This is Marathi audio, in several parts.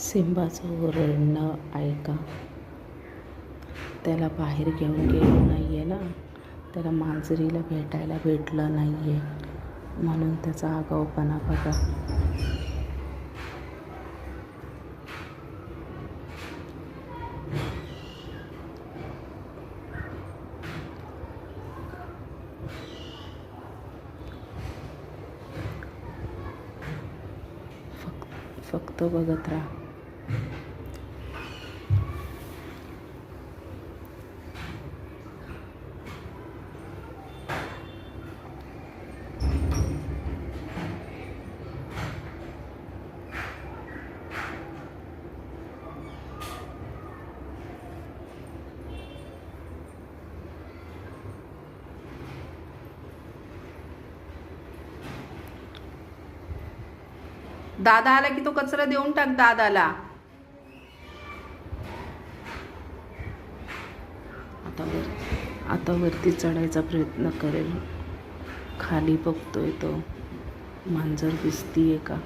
सिम्बाचं ओरडणं ऐका. त्याला बाहेर घेऊन गेलो नाही आहे ना, त्याला मांजरीला भेटायला भेटलं नाही आहे म्हणून त्याचा आगाऊपणा बघा. फक्त बघत राहा. दादा आला की तो कचरा देऊन टाक दादाला. आता वरती चढायचा प्रयत्न करेल. खाली बघतोय तो. मांजर दिसतीये का?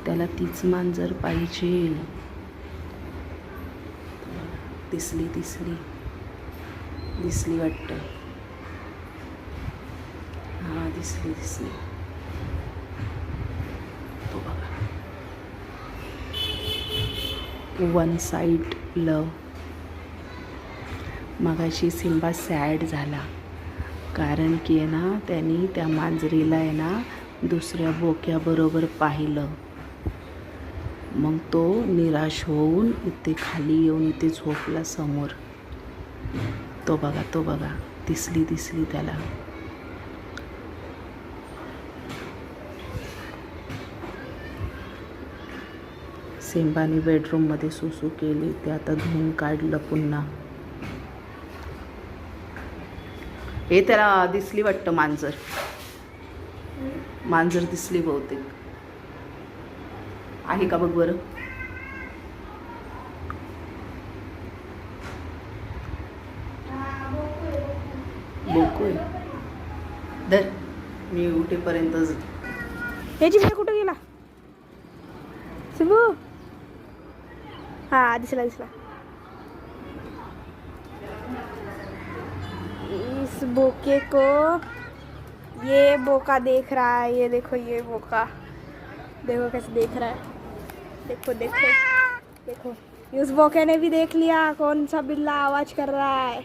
त्याला तीच मांजर पाहिजे. दिसली वाटतं. हा दिसली. तो बघा. वन साइड लव. मगाशी सिम्बा सॅड झाला कारण की आहे ना, त्यांनी त्या मांजरीला आहे ना दुसऱ्या बोक्याबरोबर पाहिलं. मग तो निराश होऊन इथे खाली येऊन इथे झोपला समोर. तो बघा दिसली त्याला. सिम्बाने बेडरूममध्ये सुसू केली. ते आता धुवून काढलं पुन्हा. हे त्याला दिसली वाटतं मांजर दिसली बहुतेक. आहे का बघ बरं. बोकोय धर. मी उठेपर्यंत याची फेर कुठं गेला सिंबू. हा दिसला. इस बोके को ये बोका देख रहा है. ये देखो ये बोका देखो कैसे देख रहा है. देखो. इस बोके ने भी देख लिया कौन सा बिल्ला आवाज कर रहा है.